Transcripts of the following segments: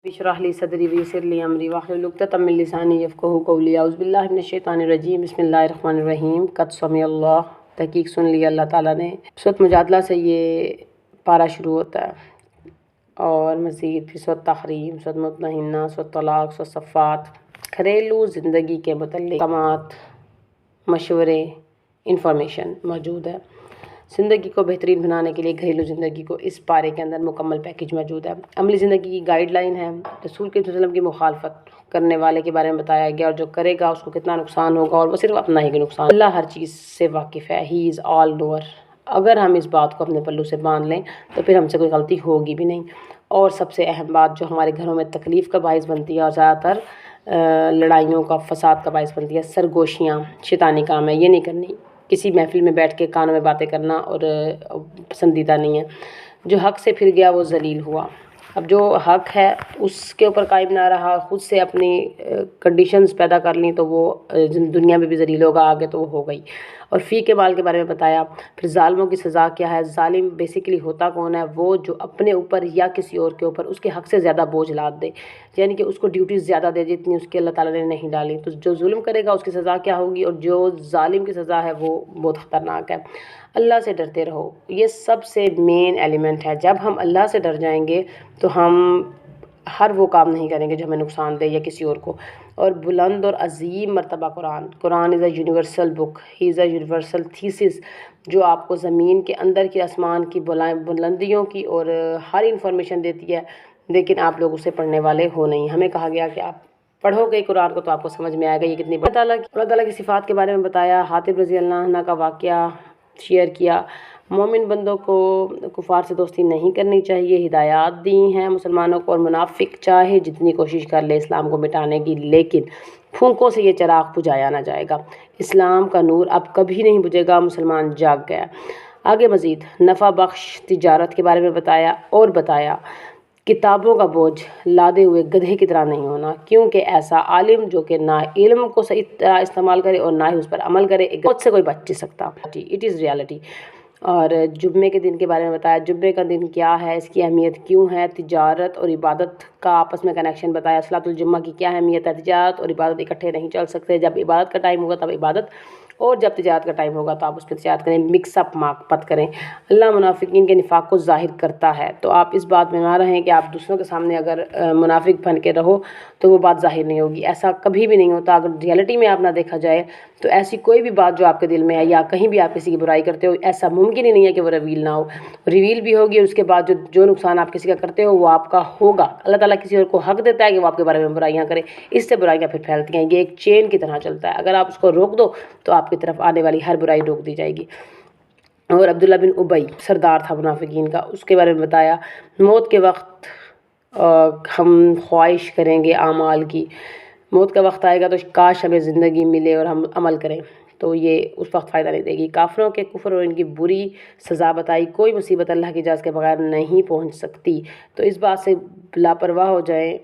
اشرح لی صدری ویسر لی امری واحلل عقدۃ من لسانی یفقہوا قولی اعوذ باللہ من الشیطان الرجیم بسم اللہ الرحمن الرحیم قد سمع اللہ تحقیق سن لیا اللہ تعالیٰ نے۔ سورۃ مجادلہ سے یہ پارہ شروع ہوتا ہے اور مزید پھر سورۃ تحریم، سورۃ ممتحنہ، سورۃ طلاق، سورۃ صفات، گھریلو زندگی کے متعلق احکامات، مشورے، انفارمیشن موجود ہے۔ زندگی کو بہترین بنانے کے لیے گھریلو زندگی کو اس پارے کے اندر مکمل پیکیج موجود ہے۔ عملی زندگی کی گائیڈ لائن ہے۔ رسول کے وسلم کی مخالفت کرنے والے کے بارے میں بتایا گیا اور جو کرے گا اس کو کتنا نقصان ہوگا اور وہ صرف اپنا ہی نقصان۔ اللہ ہر چیز سے واقف ہے، ہی از آل نوور۔ اگر ہم اس بات کو اپنے پلو سے باندھ لیں تو پھر ہم سے کوئی غلطی ہوگی بھی نہیں۔ اور سب سے اہم بات جو ہمارے گھروں میں تکلیف کا باعث بنتی ہے اور زیادہ تر لڑائیوں کا، فساد کا باعث بنتی ہے، سرگوشیاں، شیطانی کام ہے، یہ نہیں کرنی۔ کسی محفل میں بیٹھ کے کانوں میں باتیں کرنا اور پسندیدہ نہیں ہے۔ جو حق سے پھر گیا وہ ذلیل ہوا۔ اب جو حق ہے اس کے اوپر قائم نہ رہا، خود سے اپنی کنڈیشنز پیدا کر لیں تو وہ دنیا میں بھی ذلیل ہوگا، آگے تو وہ ہو گئی۔ اور فی کے مال کے بارے میں بتایا۔ پھر ظالموں کی سزا کیا ہے۔ ظالم بیسیکلی ہوتا کون ہے؟ وہ جو اپنے اوپر یا کسی اور کے اوپر اس کے حق سے زیادہ بوجھ لاد دے، یعنی کہ اس کو ڈیوٹیز زیادہ دے جتنی اس کے اللہ تعالیٰ نے نہیں ڈالی۔ تو جو ظلم کرے گا اس کی سزا کیا ہوگی، اور جو ظالم کی سزا ہے وہ بہت خطرناک ہے۔ اللہ سے ڈرتے رہو، یہ سب سے مین ایلیمنٹ ہے۔ جب ہم اللہ سے ڈر جائیں گے تو ہم ہر وہ کام نہیں کریں گے جو ہمیں نقصان دے یا کسی اور کو۔ اور بلند اور عظیم مرتبہ Quran is a universal book, he is a universal thesis, جو آپ کو زمین کے اندر کی، آسمان کی بلندیوں کی اور ہر انفارمیشن دیتی ہے، لیکن آپ لوگ اسے پڑھنے والے ہو نہیں۔ ہمیں کہا گیا کہ آپ پڑھو گے قرآن کو تو آپ کو سمجھ میں آئے گا یہ کتنی بڑی۔ اللہ تعالیٰ کی صفات کے بارے میں بتایا۔ حاتب رضی اللہ عنہ کا واقعہ شیئر کیا۔ مومن بندوں کو کفار سے دوستی نہیں کرنی چاہیے، ہدایات دی ہیں مسلمانوں کو، اور منافق چاہے جتنی کوشش کر لے اسلام کو مٹانے کی، لیکن پھونکوں سے یہ چراغ بجھایا نہ جائے گا۔ اسلام کا نور اب کبھی نہیں بجھے گا، مسلمان جاگ گیا۔ آگے مزید نفع بخش تجارت کے بارے میں بتایا اور بتایا کتابوں کا بوجھ لادے ہوئے گدھے کی طرح نہیں ہونا، کیونکہ ایسا عالم جو کہ نہ علم کو صحیح طرح استعمال کرے اور نہ ہی اس پر عمل کرے، خود سے کوئی بچ نہیں سکتا۔ It is reality. اور جمعے کے دن کے بارے میں بتایا، جمعے کا دن کیا ہے، اس کی اہمیت کیوں ہے، تجارت اور عبادت کا آپس میں کنیکشن بتایا۔ صلاۃ الجمعہ کی کیا اہمیت ہے، تجارت اور عبادت اکٹھے نہیں چل سکتے، جب عبادت کا ٹائم ہوگا تب عبادت، اور جب تجارت کا ٹائم ہوگا تو آپ اس میں تجارت کریں، مکس اپ مت کریں۔ اللہ منافقین کے نفاق کو ظاہر کرتا ہے، تو آپ اس بات میں نہ رہیں کہ آپ دوسروں کے سامنے اگر منافق بن کے رہو تو وہ بات ظاہر نہیں ہوگی، ایسا کبھی بھی نہیں ہوتا۔ اگر ریالٹی میں آپ نہ دیکھا جائے تو ایسی کوئی بھی بات جو آپ کے دل میں ہے یا کہیں بھی آپ کسی کی برائی کرتے ہو، ایسا ممکن ہی نہیں ہے کہ وہ ریویل نہ ہو، ریویل بھی ہوگی، اور اس کے بعد جو نقصان آپ کسی کا کرتے ہو وہ آپ کا ہوگا۔ اللہ تعالیٰ کسی اور کو حق دیتا ہے کہ وہ آپ کے بارے میں برائیاں کرے، اس سے برائیاں پھر پھیلتی ہیں، یہ ایک چین کی طرح چلتا ہے۔ اگر آپ اس کو روک دو تو آپ کی طرف آنے والی ہر برائی روک دی جائے گی۔ اور عبداللہ بن ابی سردار تھا منافقین کا، اس کے بارے میں بتایا موت کے وقت ہم خواہش کریں گے اعمال کی، موت کا وقت آئے گا تو کاش ہمیں زندگی ملے اور ہم عمل کریں، تو یہ اس وقت فائدہ نہیں دے گی۔ کافروں کے کفر اور ان کی بری سزا بتائی، کوئی مصیبت اللہ کی اجازت کے بغیر نہیں پہنچ سکتی، تو اس بات سے لاپرواہ ہو جائیں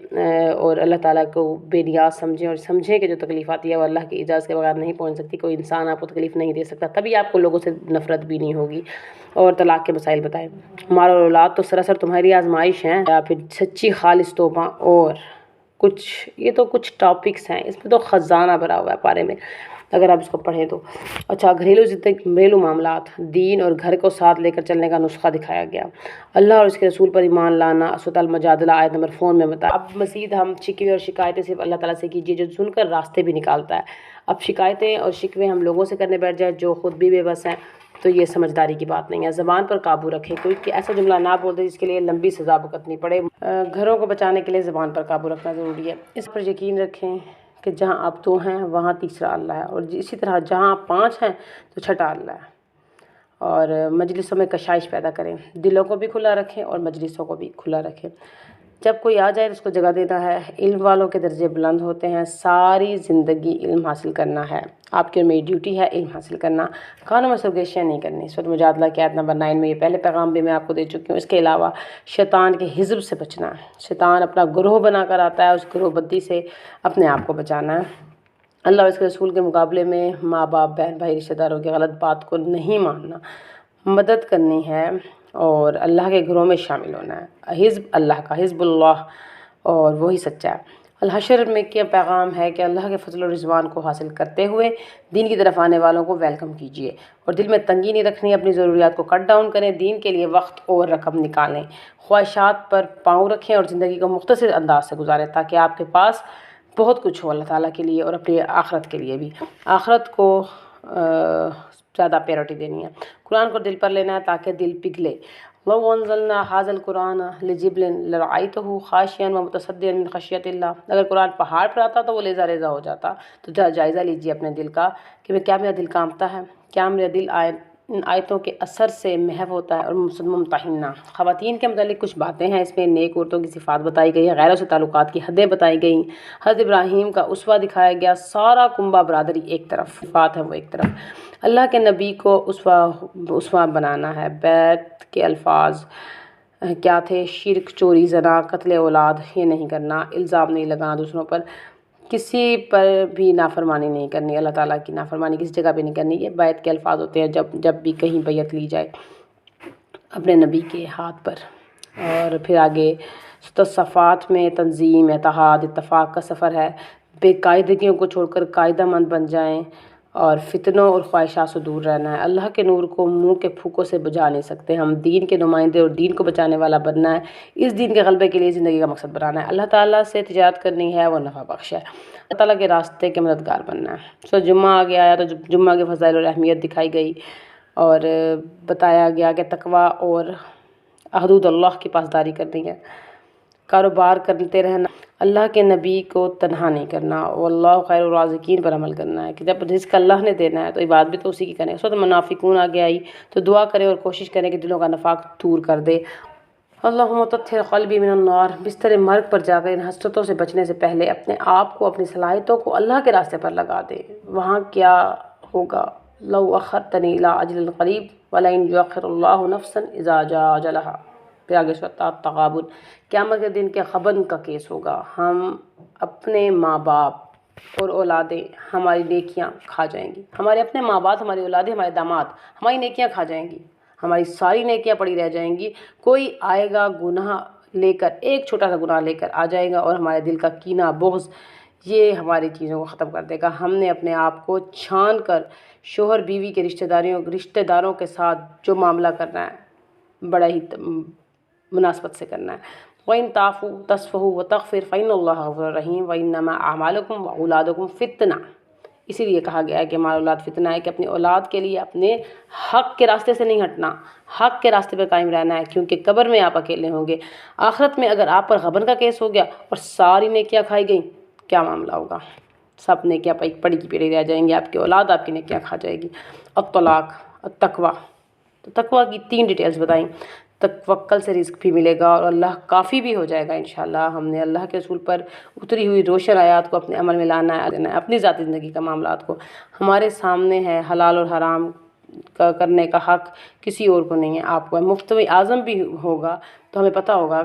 اور اللہ تعالیٰ کو بے نیاز سمجھیں، اور سمجھیں کہ جو تکلیف آتی ہے وہ اللہ کی اجازت کے بغیر نہیں پہنچ سکتی، کوئی انسان آپ کو تکلیف نہیں دے سکتا، تبھی آپ کو لوگوں سے نفرت بھی نہیں ہوگی۔ اور طلاق کے مسائل بتائے۔ مال اور اولاد تو سراسر تمہاری آزمائش ہیں، یا پھر سچی خالص توبہ، اور یہ تو کچھ ٹاپکس ہیں، اس میں تو خزانہ بھرا ہوا ہے پارے میں، اگر آپ اس کو پڑھیں تو۔ اچھا، گھریلو معاملات، دین اور گھر کو ساتھ لے کر چلنے کا نسخہ دکھایا گیا۔ اللہ اور اس کے رسول پر ایمان لانا، سورۃ المجادلہ آیت نمبر 4 میں بتایا۔ اب مزید ہم شکوے اور شکایتیں صرف اللہ تعالیٰ سے کیجیے جو سن کر راستے بھی نکالتا ہے۔ اب شکایتیں اور شکوے ہم لوگوں سے کرنے بیٹھ جائیں جو خود بھی بے بس ہیں تو یہ سمجھداری کی بات نہیں ہے۔ زبان پر قابو رکھیں، کوئی ایسا جملہ نہ بول دے جس کے لیے لمبی سزا بھگتنی پڑے۔ گھروں کو بچانے کے لیے زبان پر قابو رکھنا ضروری ہے۔ اس پر یقین رکھیں کہ جہاں آپ 2 ہیں وہاں تیسرا اللہ ہے، اور اسی طرح جہاں آپ 5 ہیں تو چھٹا اللہ ہے۔ اور مجلسوں میں کشائش پیدا کریں، دلوں کو بھی کھلا رکھیں اور مجلسوں کو بھی کھلا رکھیں۔ جب کوئی آ جائے تو اس کو جگہ دینا ہے۔ علم والوں کے درجے بلند ہوتے ہیں، ساری زندگی علم حاصل کرنا ہے، آپ کی اور میری ڈیوٹی ہے علم حاصل کرنا، کانوں میں سرگوشیاں نہیں کرنی۔ سورۃ مجادلہ کی آیت نمبر 9 میں یہ پہلے پیغام بھی میں آپ کو دے چکی ہوں۔ اس کے علاوہ شیطان کے حزب سے بچنا ہے، شیطان اپنا گروہ بنا کر آتا ہے، اس گروہ بندی سے اپنے آپ کو بچانا ہے۔ اللہ اور اس کے رسول کے مقابلے میں ماں باپ، بہن بھائی، رشتہ داروں کی غلط بات کو نہیں ماننا، مدد کرنی ہے اور اللہ کے گھروں میں شامل ہونا ہے۔ حزب اللہ کا، حزب اللہ اور وہی سچا ہے۔ الحشر میں کیا پیغام ہے کہ اللہ کے فضل و رضوان کو حاصل کرتے ہوئے دین کی طرف آنے والوں کو ویلکم کیجیے، اور دل میں تنگی نہیں رکھنی، اپنی ضروریات کو کٹ ڈاؤن کریں، دین کے لیے وقت اور رقم نکالیں، خواہشات پر پاؤں رکھیں اور زندگی کو مختصر انداز سے گزاریں تاکہ آپ کے پاس بہت کچھ ہو اللہ تعالیٰ کے لیے اور اپنی آخرت کے لیے بھی۔ آخرت کو زیادہ پیورٹی دینی ہے، قرآن کو دل پر لینا ہے تاکہ دل پگھلے۔ لو انزلنا هذا القرآن لجبل لرأيته خاشعا ومتصدعا من خشیۃ اللہ، اگر قرآن پہاڑ پر آتا تو وہ لیزہ ریزہ ہو جاتا۔ تو جائزہ لیجیے اپنے دل کا کہ کیا میرا دل کانپتا ہے، کیا میرا دل ان آیتوں کے اثر سے محو ہوتا ہے اور ممتحنہ۔ خواتین کے متعلق کچھ باتیں ہیں، اس میں نیک عورتوں کی صفات بتائی گئی ہے، غیروں سے تعلقات کی حدیں بتائی گئیں، حضرت ابراہیم کا اسوہ دکھایا گیا، سارا کنبہ برادری ایک طرف، صفات ہے وہ ایک طرف۔ اللہ کے نبی کو اسوہ بنانا ہے۔ بیت کے الفاظ کیا تھے؟ شرک، چوری، زنا، قتل اولاد یہ نہیں کرنا، الزام نہیں لگانا دوسروں پر، کسی پر بھی نافرمانی نہیں کرنی، اللہ تعالیٰ کی نافرمانی کسی جگہ پہ نہیں کرنی۔ یہ بیت کے الفاظ ہوتے ہیں جب بھی کہیں بیعت لی جائے اپنے نبی کے ہاتھ پر۔ اور پھر آگے صفات میں تنظیم، اتحاد، اتفاق کا سفر ہے، بے قاعدگیوں کو چھوڑ کر قاعدہ مند بن جائیں اور فتنوں اور خواہشات سے دور رہنا ہے۔ اللہ کے نور کو منہ کے پھوکوں سے بجھا نہیں سکتے، ہم دین کے نمائندے اور دین کو بچانے والا بننا ہے، اس دین کے غلبے کے لیے زندگی کا مقصد بنانا ہے، اللہ تعالیٰ سے تجارت کرنی ہے، وہ نفع بخش ہے، اللہ تعالیٰ کے راستے کے مددگار بننا ہے۔ سو جمعہ آگے آیا تو جمعہ کے فضائل اور اہمیت دکھائی گئی اور بتایا گیا کہ تقویٰ اور حدود اللہ کی پاسداری کرنی ہے، کاروبار کرتے رہنا، اللہ کے نبی کو تنہا نہیں کرنا، واللہ خیر الرازقین پر عمل کرنا ہے کہ جب رزق اللہ نے دینا ہے تو عبادت بھی تو اسی کی کریں۔ اس وقت منافقون آگے آئی تو دعا کریں اور کوشش کریں کہ دلوں کا نفاق دور کر دے۔ اللہم طہر قلبی من النار، بستر مرگ پر جا کر ان حسرتوں سے بچنے سے پہلے اپنے آپ کو، اپنی صلاحیتوں کو اللہ کے راستے پر لگا دیں۔ وہاں کیا ہوگا؟ لو اخرتنی الی اجل قریب ولئن یؤخر اللہ نفسا اذا جاء اجلها۔ پھر آگے سورۃ التغابن، قیامت کے دن کے غبن کا کیس ہوگا، ہم اپنے ماں باپ اور اولادیں ہماری نیکیاں کھا جائیں گی، ہمارے اپنے ماں باپ، ہماری اولادیں، ہمارے داماد ہماری نیکیاں کھا جائیں گی، ہماری ساری نیکیاں پڑی رہ جائیں گی، کوئی آئے گا گناہ لے کر، ایک چھوٹا سا گناہ لے کر آ جائے گا اور ہمارے دل کا کینہ، بغض، یہ ہماری چیزوں کو ختم کر دے گا۔ ہم نے اپنے آپ کو چھان کر شوہر بیوی کے رشتہ داروں کے ساتھ جو معاملہ کرنا ہے بڑا ہی مناسبت سے کرنا ہے۔ وَإِن تَعْفُوا تَصْفَحُوا وَتَغْفِرُوا فَإِنَّ اللَّهَ غَفُورٌ رَحِيمٌ وَإِنَّمَا أَعْمَالُكُمْ وَأَوْلَادُكُمْ فِتْنَةٌ۔ اسی لیے کہا گیا ہے کہ ہمارا اولاد فتنہ ہے، کہ اپنی اولاد کے لیے اپنے حق کے راستے سے نہیں ہٹنا، حق کے راستے پہ قائم رہنا ہے، کیونکہ قبر میں آپ اکیلے ہوں گے۔ آخرت میں اگر آپ پر غبن کا کیس ہو گیا اور ساری نیکیاں کھائی گئیں، کیا معاملہ ہوگا؟ سب نیکیاں پڑی کی پڑی رہ جائیں گی، آپ کی اولاد آپ کی نیکیاں کھا جائے گی۔ الطلاق، التقویٰ، تو تقویٰ کی 3 ڈیٹیلز بتائیں۔ توکل سے رزق بھی ملے گا اور اللہ کافی بھی ہو جائے گا انشاءاللہ۔ ہم نے اللہ کے رسول پر اتری ہوئی روشن آیات کو اپنے عمل میں لانا ہے، اپنی ذاتی زندگی کا معاملات کو ہمارے سامنے ہے، حلال اور حرام کا کرنے کا حق کسی اور کو نہیں ہے، آپ کو ہے۔ مفتوی اعظم بھی ہوگا تو ہمیں پتہ ہوگا،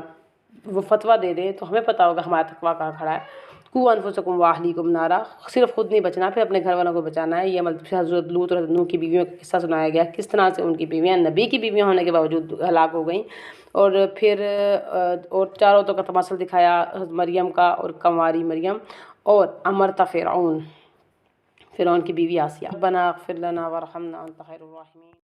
وہ فتویٰ دے دے تو ہمیں پتہ ہوگا ہمارا تقویٰ کہاں کھڑا ہے۔ قوا انفسکم واہلیکم نارا، صرف خود نہیں بچنا، پھر اپنے گھر والوں کو بچانا ہے۔ یہ عمل حضرت لوط اور حضرت نوح کی بیویوں کا قصہ سنایا گیا، کس طرح سے ان کی بیویاں نبی کی بیویاں ہونے کے باوجود ہلاک ہو گئیں، اور پھر اور 4 عورتوں کا تمثل دکھایا، حضرت مریم کا اور کنواری مریم، اور امرتا فرعون کی بیوی آسیہ۔ ربنا اغفر لنا وارحمنا انت خیر الراحمین۔